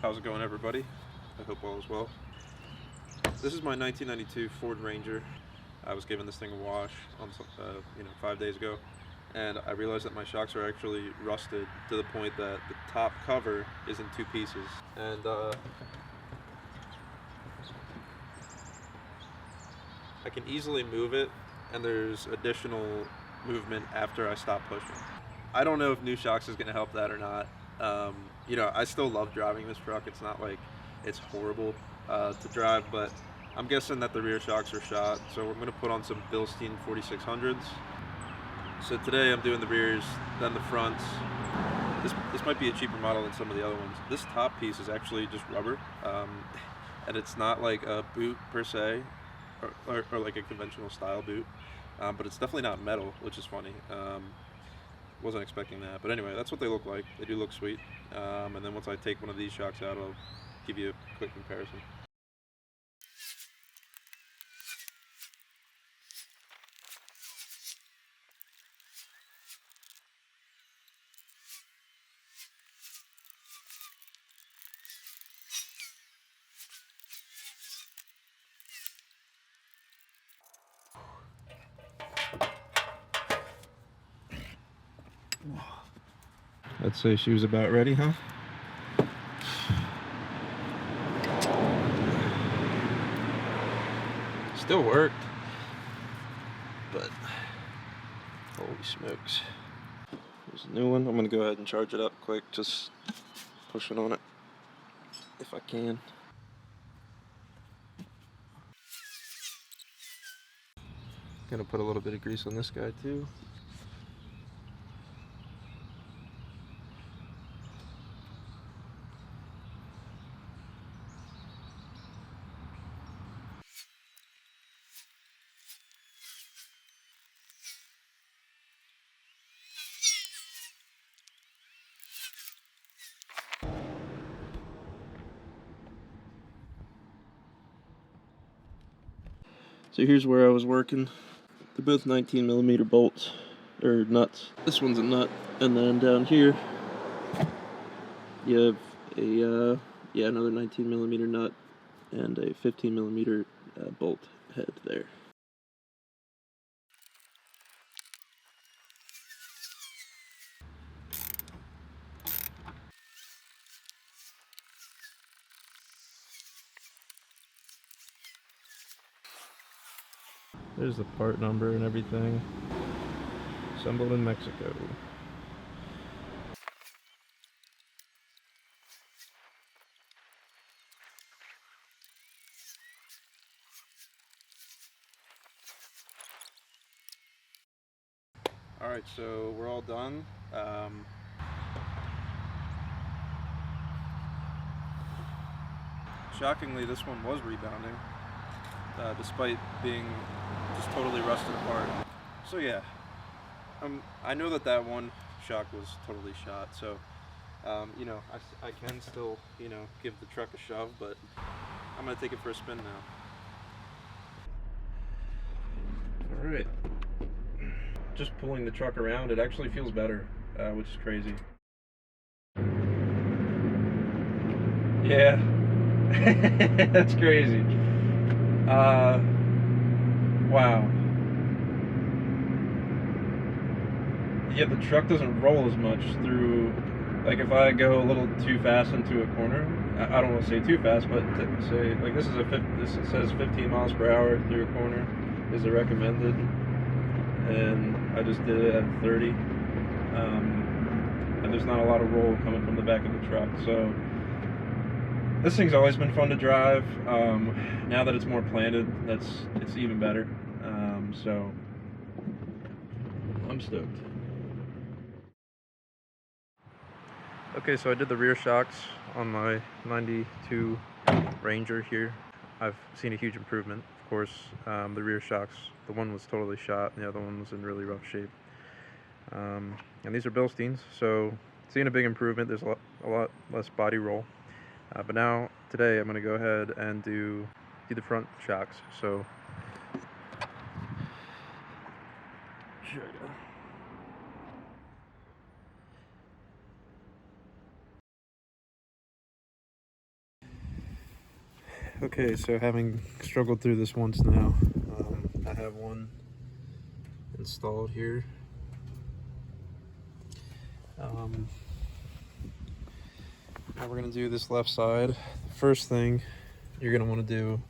How's it going, everybody? I hope all is well. This is my 1992 Ford Ranger. I was giving this thing a wash on 5 days ago, and I realized that my shocks are actually rusted to the point that the top cover is in two pieces. And I can easily move it, and there's additional movement after I stop pushing. I don't know if new shocks is going to help that or not. I still love driving this truck. It's not like it's horrible to drive, but I'm guessing that the rear shocks are shot. So we're going to put on some Bilstein 4600s. So today I'm doing the rears, then the fronts. This might be a cheaper model than some of the other ones. This top piece is actually just rubber, and it's not like a boot per se, or like a conventional style boot, but it's definitely not metal, which is funny. Wasn't expecting that, but anyway, that's what they look like. They do look sweet. And then once I take one of these shocks out, I'll give you a quick comparison. I'd say she was about ready, huh? Still worked, but holy smokes. There's a new one. I'm gonna go ahead and charge it up quick, just pushing on it if I can. Gonna put a little bit of grease on this guy too. So here's where I was working. They're both 19mm bolts, or nuts. This one's a nut, and then down here you have a another 19mm nut and a 15mm bolt head there. There's the part number and everything. Assembled in Mexico. Alright, so we're all done. Shockingly, this one was rebounding, despite being just totally rusted apart. So yeah, I know that one shock was totally shot, so I can still, give the truck a shove, but I'm gonna take it for a spin now. Alright, just pulling the truck around, it actually feels better, which is crazy. Yeah, that's crazy. Wow. Yeah, the truck doesn't roll as much through, like if I go a little too fast into a corner, I don't want to say too fast, but to say, like this says 15 miles per hour through a corner is the recommended, and I just did it at 30, and there's not a lot of roll coming from the back of the truck, so this thing's always been fun to drive. Now that it's more planted, it's even better, so I'm stoked. Okay, so I did the rear shocks on my 92 Ranger here. I've seen a huge improvement. Of course, the rear shocks, the one was totally shot and the other one was in really rough shape. And these are Bilsteins, so seeing a big improvement. There's a lot less body roll. But now, today, I'm going to go ahead and do the front shocks. So, here we go. Okay, so having struggled through this once now, I have one installed here. Now we're gonna do this left side. First thing you're gonna want to do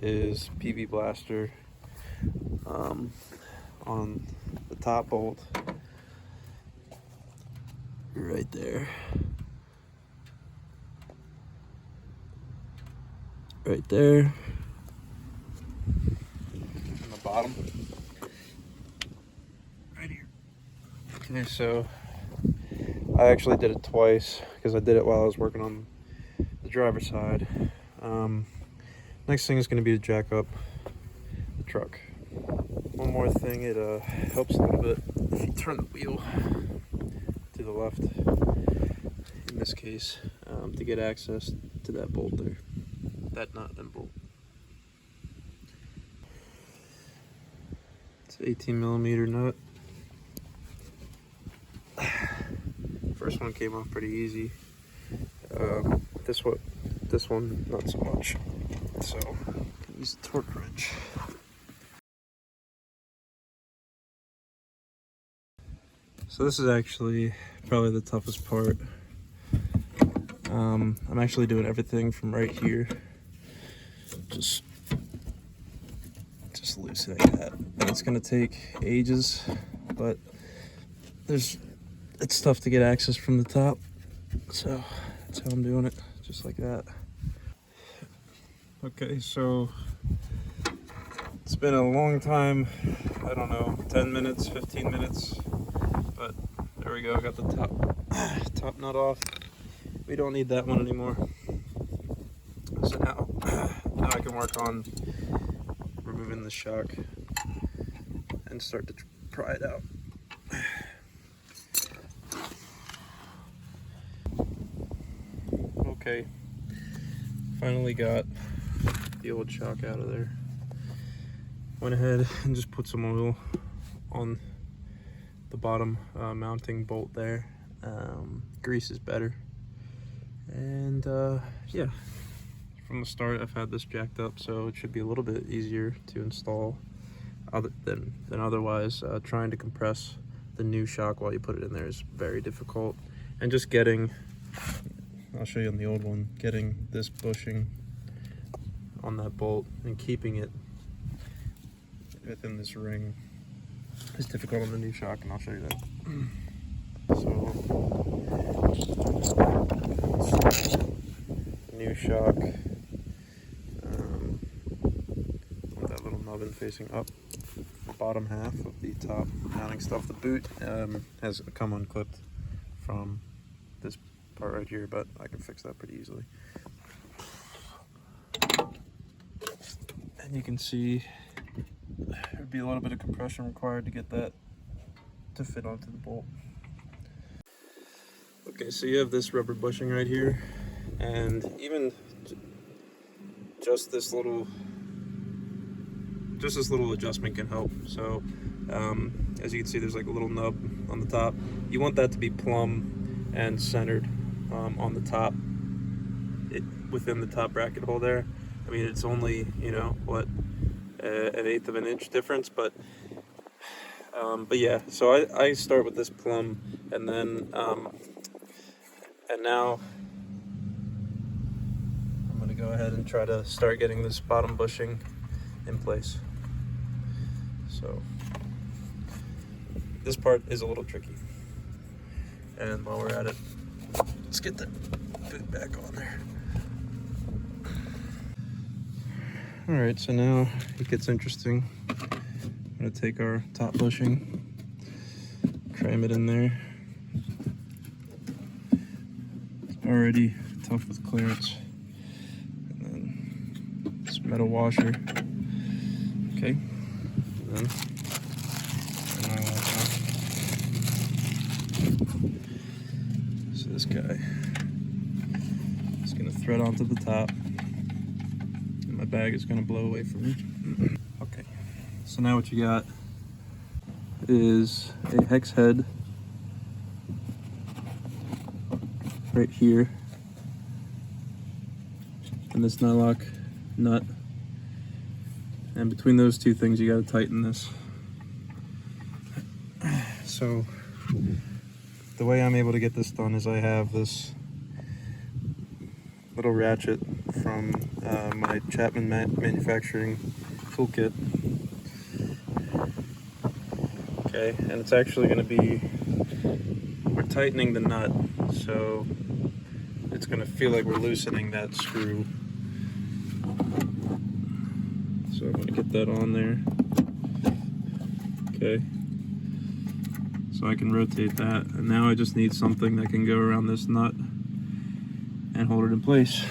is PV blaster on the top bolt right there. Right there. On the bottom. Right here. Okay, so I actually did it twice because I did it while I was working on the driver's side. Next thing is going to be to jack up the truck. One more thing, it helps a little bit if you turn the wheel to the left, in this case, to get access to that bolt there, that nut and bolt. It's an 18mm nut. First one came off pretty easy. This one not so much. So use a torque wrench. So this is actually probably the toughest part. I'm actually doing everything from right here, just loosening that. And it's gonna take ages, but it's tough to get access from the top. So that's how I'm doing it, just like that. Okay, so it's been a long time, I don't know, 10 minutes, 15 minutes, but there we go, I got the top nut off. We don't need that one anymore. So now I can work on removing the shock and start to pry it out. Okay, finally got the old shock out of there. Went ahead and just put some oil on the bottom mounting bolt there. Grease is better. And yeah, from the start I've had this jacked up, so it should be a little bit easier to install than otherwise. Trying to compress the new shock while you put it in there is very difficult. And just getting, I'll show you on the old one, getting this bushing on that bolt and keeping it within this ring is difficult on the new shock, and I'll show you that. So, the new shock, with that little nubbin facing up, the bottom half of the top mounting stuff. The boot has come unclipped from this part right here, but I can fix that pretty easily. And you can see there'd be a little bit of compression required to get that to fit onto the bolt. Okay, so you have this rubber bushing right here, and even just this little adjustment can help. So as you can see, there's like a little nub on the top. You want that to be plumb and centered on the top, within the top bracket hole there. I mean, it's only, you know, what, an 1/8 of an inch difference, but yeah, so I start with this plumb, and then and now I'm going to go ahead and try to start getting this bottom bushing in place. So this part is a little tricky, and while we're at it, let's get the boot back on there. Alright, so now it gets interesting. I'm going to take our top bushing, cram it in there. It's already tough with clearance. And then this metal washer. Okay. And then so this guy is going to thread onto the top. My bag is going to blow away from me. Okay, so now what you got is a hex head right here and this nylock nut. And between those two things, you got to tighten this. So the way I'm able to get this done is I have this little ratchet from my Chapman manufacturing toolkit. Okay, and it's actually going to be, we're tightening the nut, so it's going to feel like we're loosening that screw. So I'm going to get that on there. Okay, so I can rotate that, and now I just need something that can go around this nut and hold it in place.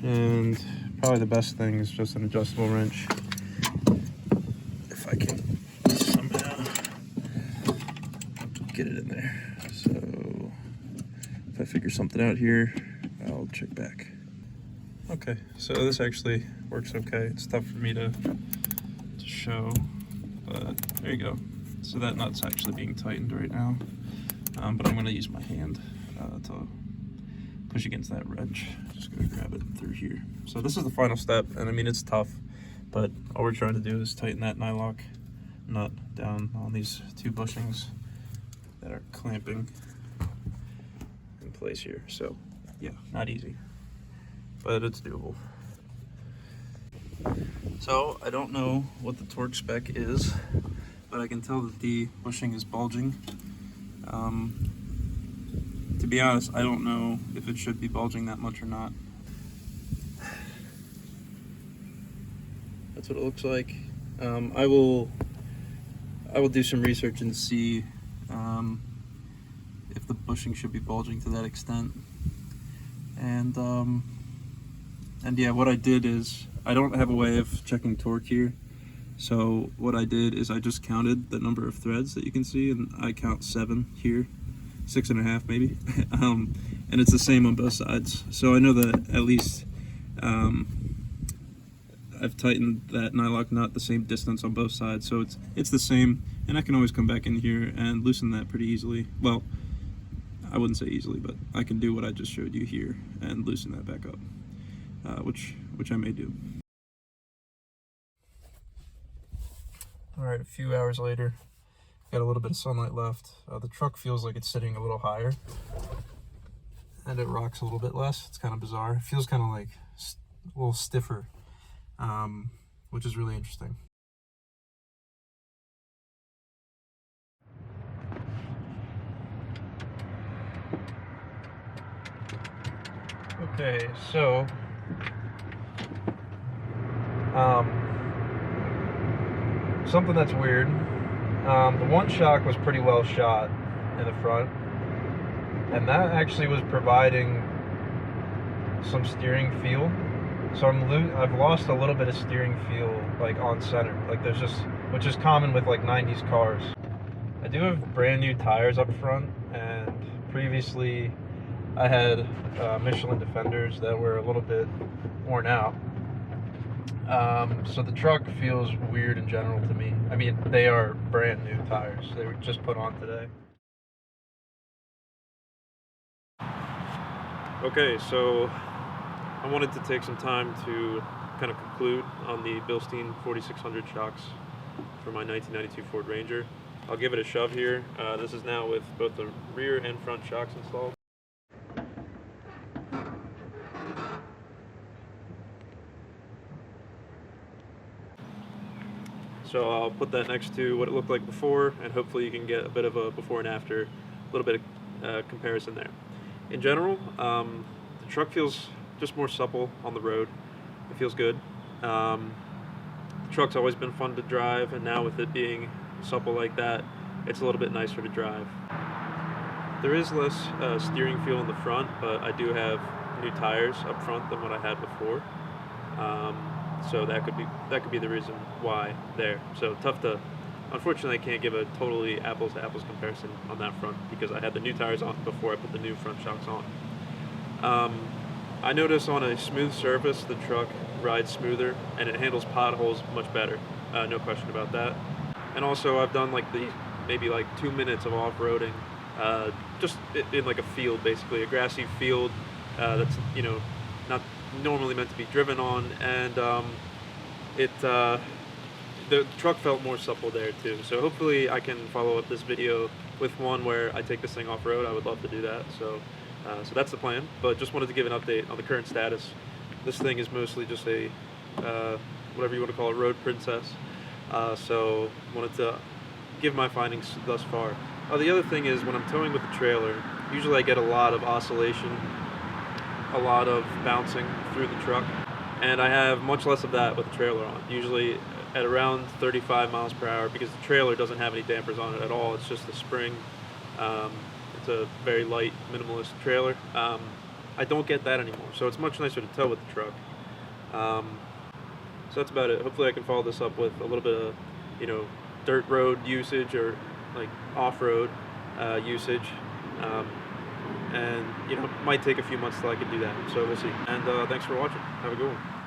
And probably the best thing is just an adjustable wrench. If I can somehow get it in there. So if I figure something out here, I'll check back. Okay, so this actually works okay. It's tough for me to show, but there you go. So that nut's actually being tightened right now, but I'm going to use my hand to push against that wrench. Just going to grab it through here. So this is the final step, and I mean, it's tough, but all we're trying to do is tighten that nylock nut down on these two bushings that are clamping in place here. So yeah, not easy, but it's doable. So I don't know what the torque spec is, but I can tell that the bushing is bulging. To be honest, I don't know if it should be bulging that much or not. That's what it looks like. I will do some research and see if the bushing should be bulging to that extent. And yeah, what I did is, I don't have a way of checking torque here. So what I did is I just counted the number of threads that you can see, and I count 7 here, 6.5 maybe, and it's the same on both sides. So I know that at least I've tightened that nylock nut the same distance on both sides, so it's the same, and I can always come back in here and loosen that pretty easily. Well, I wouldn't say easily, but I can do what I just showed you here and loosen that back up, which I may do. All right, a few hours later, got a little bit of sunlight left. The truck feels like it's sitting a little higher, and it rocks a little bit less. It's kind of bizarre. It feels kind of like a little stiffer, which is really interesting. Okay, so something that's weird. The one shock was pretty well shot in the front, and that actually was providing some steering feel. So I've lost a little bit of steering feel, like on center. Like there's just, which is common with like 90s cars. I do have brand new tires up front, and previously I had Michelin Defenders that were a little bit worn out. So the truck feels weird in general to me. I mean, they are brand new tires. They were just put on today. Okay, so I wanted to take some time to kind of conclude on the Bilstein 4600 shocks for my 1992 Ford Ranger. I'll give it a shove here. This is now with both the rear and front shocks installed. So I'll put that next to what it looked like before, and hopefully you can get a bit of a before and after, a little bit of comparison there. In general, the truck feels just more supple on the road. It feels good. The truck's always been fun to drive, and now with it being supple like that, it's a little bit nicer to drive. There is less steering feel in the front, but I do have new tires up front than what I had before. So that could be the reason why there. So tough to, unfortunately, I can't give a totally apples to apples comparison on that front because I had the new tires on before I put the new front shocks on. I notice on a smooth surface the truck rides smoother and it handles potholes much better. No question about that. And also I've done like maybe like 2 minutes of off-roading, just in like a field, basically a grassy field that's, you know, not normally meant to be driven on, and the truck felt more supple there too. So hopefully I can follow up this video with one where I take this thing off road. I would love to do that. So that's the plan. But just wanted to give an update on the current status. This thing is mostly just a whatever you want to call it, road princess. So wanted to give my findings thus far. The other thing is when I'm towing with the trailer, usually I get a lot of oscillation, a lot of bouncing through the truck, and I have much less of that with the trailer on. Usually at around 35 miles per hour, because the trailer doesn't have any dampers on it at all. It's just the spring. It's a very light, minimalist trailer. I don't get that anymore, so it's much nicer to tow with the truck. So that's about it. Hopefully I can follow this up with a little bit of, dirt road usage or like off-road usage. And, it might take a few months till I can do that. So we'll see. And thanks for watching. Have a good one.